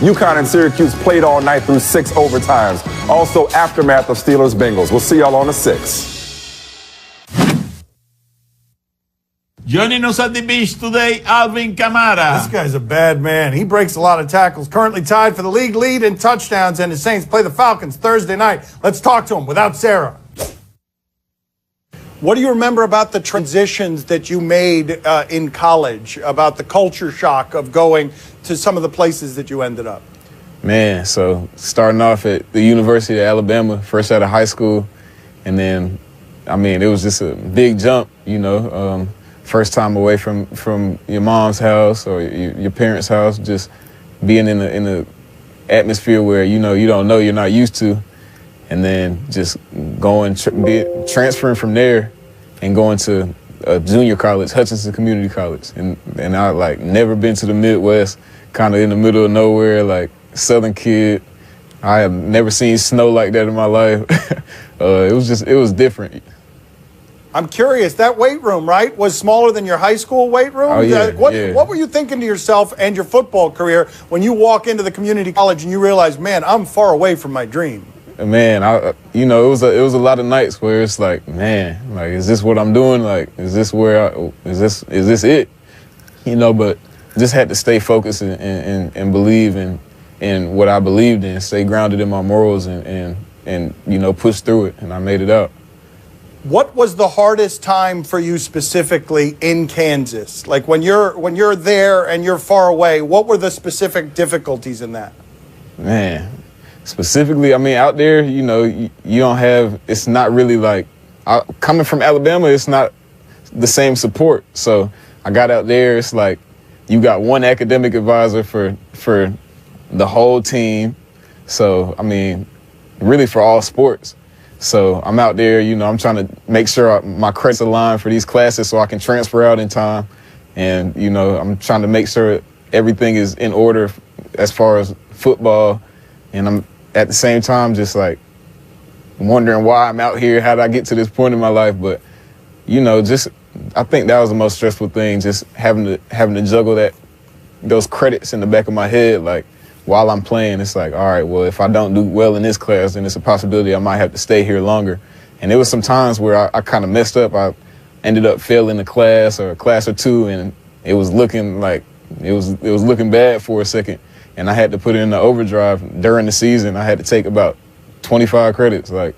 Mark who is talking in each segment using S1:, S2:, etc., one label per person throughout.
S1: UConn and Syracuse played all night through 6 overtimes. Also, aftermath of Steelers-Bengals. We'll see y'all on the 6.
S2: Joining us at the beach today, Alvin Kamara.
S3: This guy's a bad man. He breaks a lot of tackles. Currently tied for the league lead in touchdowns, and the Saints play the Falcons Thursday night. Let's talk to him without Sarah. What do you remember about the transitions that you made in college, about the culture shock of going to some of the places that you ended up?
S4: Man, so starting off at the University of Alabama, first out of high school, and then, I mean, it was just a big jump, you know. First time away from your mom's house or your parents' house, just being in the atmosphere where, you know, you're not used to, and then just going, transferring from there and going to a junior college, Hutchinson Community College. And I, like, never been to the Midwest, kind of in the middle of nowhere, like, Southern kid. I have never seen snow like that in my life. It was different.
S3: I'm curious, that weight room, right, was smaller than your high school weight room?
S4: Oh, yeah,
S3: What were you thinking to yourself and your football career when you walk into the community college and you realize, man, I'm far away from my dream?
S4: Man, it was a lot of nights where it's like, man, like, is this what I'm doing? Like, is this is this it? You know, but just had to stay focused and believe in what I believed in, stay grounded in my morals and you know, push through it, and I made it out.
S3: What was the hardest time for you specifically in Kansas? Like when you're there and you're far away, what were the specific difficulties in that?
S4: Man, specifically, I mean, out there, you know, you don't have, it's not really like, coming from Alabama, it's not the same support. So I got out there, it's like you got one academic advisor for the whole team. So, I mean, really for all sports. So I'm out there, you know, I'm trying to make sure my credits align for these classes so I can transfer out in time. And, you know, I'm trying to make sure everything is in order as far as football. And I'm at the same time just like wondering why I'm out here, how did I get to this point in my life? But, you know, I think that was the most stressful thing, just having to juggle those credits in the back of my head, like, while I'm playing. It's like, all right, well, if I don't do well in this class, then it's a possibility I might have to stay here longer. And there was some times where I kind of messed up. I ended up failing a class or two, and it was looking like it was looking bad for a second. And I had to put in the overdrive during the season. I had to take about 25 credits, like,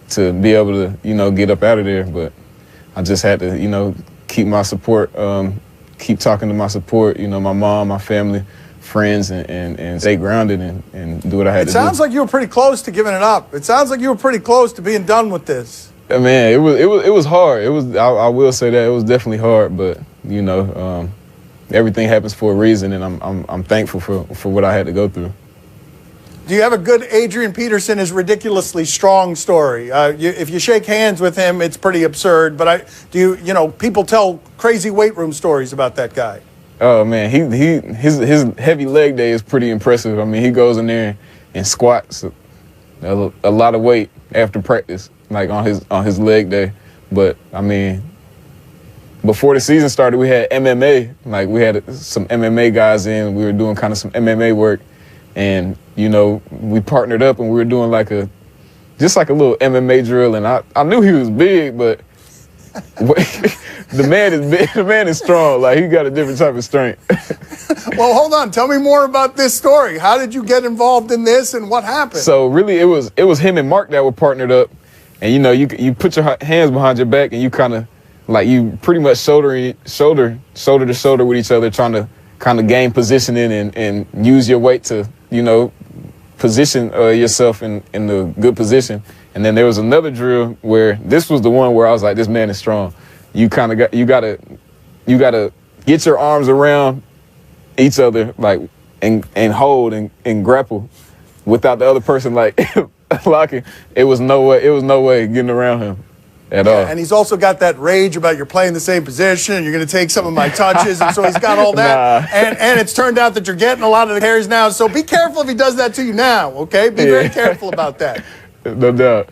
S4: to be able to, you know, get up out of there. But I just had to, you know, keep my support, keep talking to my support, you know, my mom, my family, friends, and stay grounded and do what I had to do.
S3: It sounds like you were pretty close to giving it up. It sounds like you were pretty close to being done with this.
S4: Man, it was hard. I will say that it was definitely hard, but, you know, everything happens for a reason, and I'm thankful for what I had to go through.
S3: Do you have a good Adrian Peterson is ridiculously strong story? If you shake hands with him, it's pretty absurd. But you know, people tell crazy weight room stories about that guy.
S4: Oh man, his heavy leg day is pretty impressive. I mean, he goes in there and squats a lot of weight after practice, like on his leg day. But I mean, before the season started, we had MMA. Like, we had some MMA guys in. We were doing kind of some MMA work, and you know, we partnered up and we were doing just like a little MMA drill. And I knew he was big, but the man is big. The man is strong. Like, he got a different type of strength.
S3: Well, hold on. Tell me more about this story. How did you get involved in this, and what happened?
S4: So really, it was him and Mark that were partnered up, and you know, you put your hands behind your back and you kind of like, you pretty much shoulder to shoulder with each other, trying to kind of gain positioning and use your weight to, you know, position yourself in the good position. And then there was another drill where this was the one where I was like, this man is strong. You kind of you gotta get your arms around each other, like, and hold and grapple without the other person like locking. It was no way getting around him at all.
S3: And he's also got that rage about you're playing the same position and you're going to take some of my touches. And so he's got all that.
S4: Nah.
S3: And it's turned out that you're getting a lot of the carries now. So be careful if he does that to you now, okay? Be very careful about that.
S4: No doubt.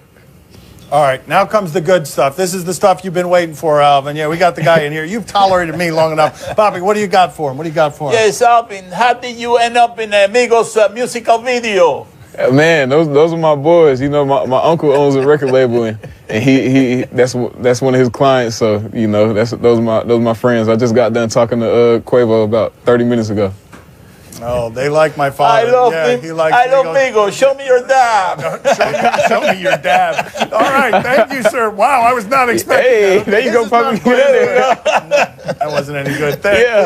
S3: All right, now comes the good stuff. This is the stuff you've been waiting for, Alvin. Yeah, we got the guy in here. You've tolerated me long enough. Bobby, what do you got for him? What do you got for him?
S2: Yes, Alvin, how did you end up in Amigos musical video?
S4: Man, those are my boys. You know, my uncle owns a record label, and he that's one of his clients. So you know, those are my friends. I just got done talking to Quavo about 30 minutes ago.
S3: Oh, they like my father.
S2: I love
S3: yeah,
S2: him.
S3: he likes
S2: I love Migos. Show me your dab.
S3: show me your dab. All right, thank you, sir. Wow, I was not expecting
S4: Hey,
S3: that.
S4: there you go,
S3: This is not
S4: Bobby.
S3: quite- That wasn't any good. Thank
S4: Yeah.